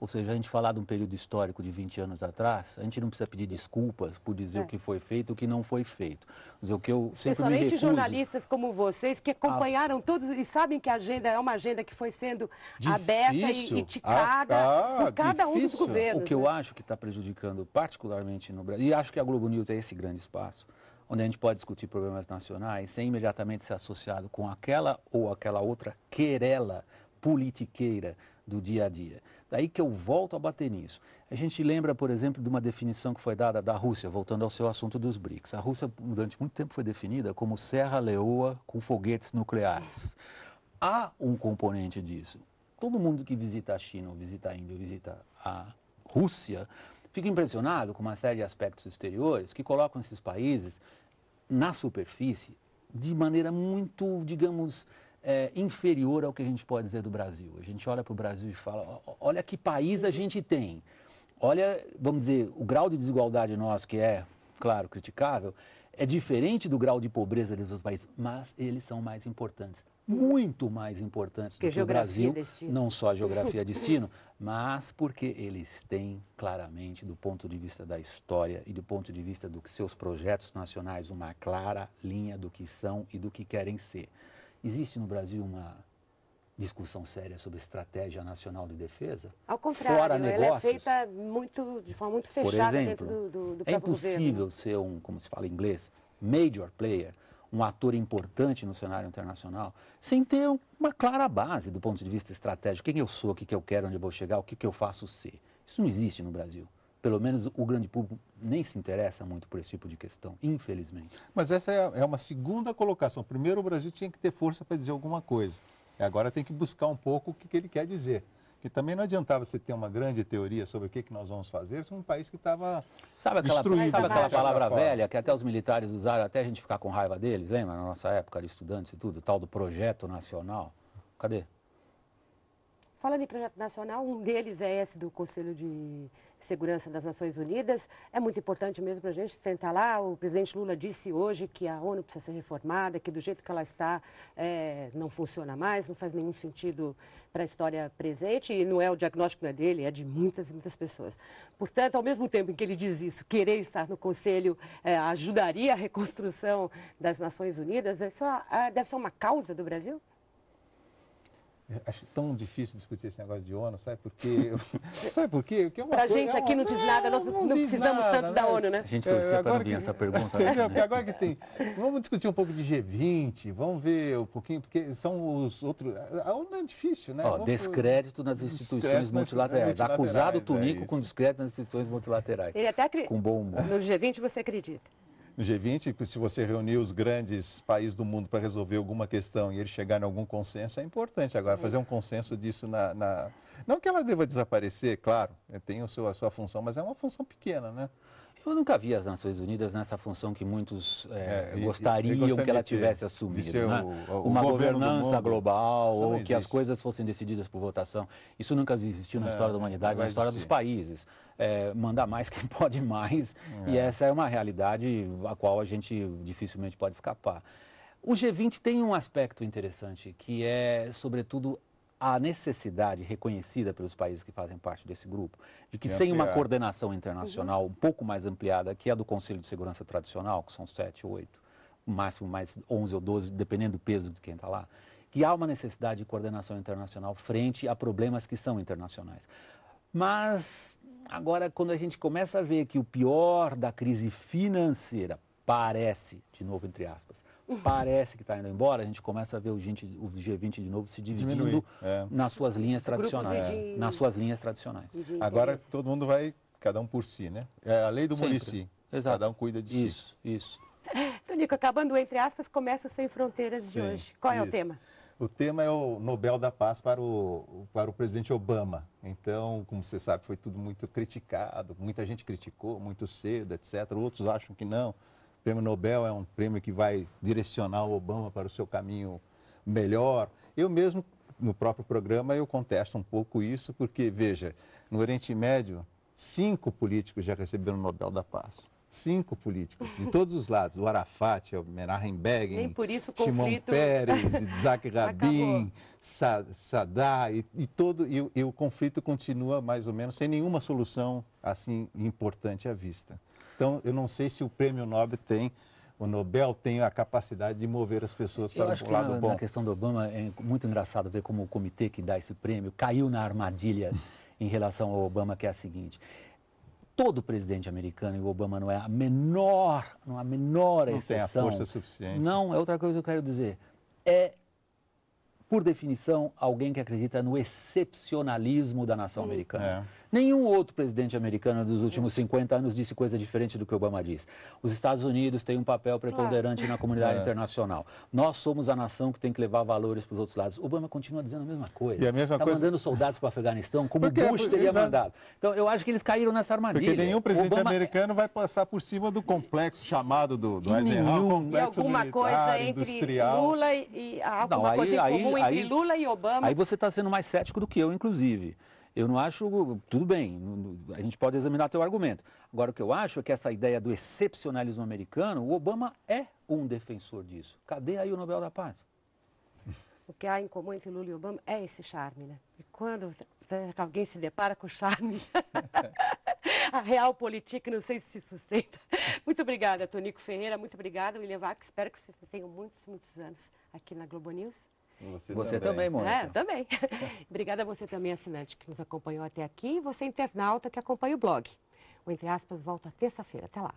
ou seja, a gente falar de um período histórico de 20 anos atrás, a gente não precisa pedir desculpas por dizer o que foi feito e o que não foi feito. Quer dizer, o que eu sempre me Especialmente recuso... jornalistas como vocês, que acompanharam todos e sabem que a agenda é uma agenda que foi sendo aberta e ticada por cada um dos governos. O que eu acho que está prejudicando particularmente no Brasil, e acho que a Globo News é esse grande espaço, onde a gente pode discutir problemas nacionais sem imediatamente ser associado com aquela ou aquela outra querela politiqueira do dia a dia. Daí que eu volto a bater nisso. A gente lembra, por exemplo, de uma definição que foi dada da Rússia, voltando ao seu assunto dos BRICS. A Rússia, durante muito tempo, foi definida como Serra-Leoa com foguetes nucleares. Há um componente disso. Todo mundo que visita a China, ou visita a Índia, ou visita a Rússia, fica impressionado com uma série de aspectos exteriores que colocam esses países na superfície de maneira muito, digamos, inferior ao que a gente pode dizer do Brasil. A gente olha para o Brasil e fala, olha que país a gente tem. Olha, vamos dizer, o grau de desigualdade nosso, que é, claro, criticável, é diferente do grau de pobreza dos outros países, mas eles são mais importantes. Muito mais importantes do que o Brasil, não só geografia e destino, mas porque eles têm claramente, do ponto de vista da história e do ponto de vista dos seus projetos nacionais, uma clara linha do que são e do que querem ser. Existe no Brasil uma discussão séria sobre estratégia nacional de defesa? Ao contrário, fora ela negócios, é feita de forma muito fechada dentro do próprio é impossível governo. ser como se fala em inglês, major player, um ator importante no cenário internacional, sem ter uma clara base do ponto de vista estratégico. Quem eu sou, o que eu quero, onde eu vou chegar, o que eu faço ser. Isso não existe no Brasil. Pelo menos o grande público nem se interessa muito por esse tipo de questão, infelizmente. Mas essa é uma segunda colocação. Primeiro, o Brasil tinha que ter força para dizer alguma coisa. E agora tem que buscar um pouco o que ele quer dizer. Que também não adiantava você ter uma grande teoria sobre o que nós vamos fazer, se um país que estava destruído. Sabe aquela palavra velha que até os militares usaram, até a gente ficar com raiva deles, lembra? Na nossa época de estudantes e tudo, tal do projeto nacional. Cadê? Falando em projeto nacional, um deles é esse do Conselho de Segurança das Nações Unidas. É muito importante mesmo para a gente sentar lá. O presidente Lula disse hoje que a ONU precisa ser reformada, que do jeito que ela está não funciona mais, não faz nenhum sentido para a história presente. E não é o diagnóstico não é dele, é de muitas e muitas pessoas. Portanto, ao mesmo tempo em que ele diz isso, querer estar no Conselho ajudaria a reconstrução das Nações Unidas, isso deve ser uma causa do Brasil? Acho tão difícil discutir esse negócio de ONU, sabe por quê? Sabe por quê? Para a gente aqui não diz nada, nós não precisamos tanto da ONU, né? A gente torceu para não vir essa pergunta. Entendeu? Porque agora que tem... Vamos discutir um pouco de G20, vamos ver um pouquinho, porque são os outros... A ONU é difícil, né? Descrédito nas instituições multilaterais. Acusado o Tunico com descrédito nas instituições multilaterais. Ele até com bom humor. No G20 você acredita? No G20, se você reunir os grandes países do mundo para resolver alguma questão e eles chegarem a algum consenso, é importante. Agora, fazer um consenso disso Não que ela deva desaparecer, claro, tem a sua função, mas é uma função pequena, né? Eu nunca vi as Nações Unidas nessa função que muitos gostariam que ela tivesse assumido, né? Uma governança global, ou que as coisas fossem decididas por votação. Isso nunca existiu na história da humanidade, na história dos países. Mandar mais quem pode mais, e essa é uma realidade a qual a gente dificilmente pode escapar. O G20 tem um aspecto interessante, que é, sobretudo, a necessidade reconhecida pelos países que fazem parte desse grupo, de que sem uma coordenação internacional um pouco mais ampliada, que é a do Conselho de Segurança tradicional, que são 7 ou 8, no máximo mais 11 ou 12, dependendo do peso de quem está lá, que há uma necessidade de coordenação internacional frente a problemas que são internacionais. Mas, agora, quando a gente começa a ver que o pior da crise financeira parece, de novo entre aspas, parece que está indo embora, a gente começa a ver o G20 de novo se dividindo nas suas linhas tradicionais. Agora todo mundo vai, cada um por si, né? É a lei do Muricy. Cada um cuida de si. Isso. Tonico, acabando entre aspas, começa Sem Fronteiras de hoje. Qual é o tema? O tema é o Nobel da Paz para o presidente Obama. Então, como você sabe, foi tudo muito criticado, muita gente criticou muito cedo, etc. Outros acham que não. O prêmio Nobel é um prêmio que vai direcionar o Obama para o seu caminho melhor. Eu mesmo, no próprio programa, eu contesto um pouco isso, porque, veja, no Oriente Médio, 5 políticos já receberam o Nobel da Paz. 5 políticos, de todos os lados. O Arafat, o Menachem Begin, Nem por isso o Shimon conflito Peres, Isaac Rabin, acabou. Sadat, e o conflito continua mais ou menos sem nenhuma solução assim importante à vista. Então, eu não sei se o prêmio Nobel o Nobel tem a capacidade de mover as pessoas para o lado bom. Na questão do Obama é muito engraçado ver como o comitê que dá esse prêmio caiu na armadilha em relação ao Obama, que é a seguinte: todo presidente americano, e o Obama não é a menor Não exceção. tem a força suficiente. Não, é outra coisa que eu quero dizer. É, por definição, alguém que acredita no excepcionalismo da nação americana. Nenhum outro presidente americano dos últimos 50 anos disse coisa diferente do que o Obama diz. Os Estados Unidos têm um papel preponderante na comunidade internacional. Nós somos a nação que tem que levar valores para os outros lados. O Obama continua dizendo a mesma coisa. Está mandando soldados para o Afeganistão, como Bush teria mandado. Então, eu acho que eles caíram nessa armadilha. Porque nenhum presidente americano vai passar por cima do complexo chamado do Eisenhower, complexo alguma militar, coisa industrial. entre Lula e alguma coisa em comum entre Lula e Obama. Aí você está sendo mais cético do que eu, inclusive. Eu não acho, tudo bem, a gente pode examinar teu argumento. Agora, o que eu acho é que essa ideia do excepcionalismo americano, o Obama é um defensor disso. Cadê aí o Nobel da Paz? O que há em comum entre Lula e Obama é esse charme, né? E quando alguém se depara com o charme, a realpolitik não sei se sustenta. Muito obrigada, Tonico Ferreira, muito obrigada, William Vac. Espero que vocês tenham muitos anos aqui na Globo News. Você também, Mônica. Também. Obrigada a você também, assinante, que nos acompanhou até aqui, e você, internauta, que acompanha o blog. O Entre Aspas volta terça-feira. Até lá.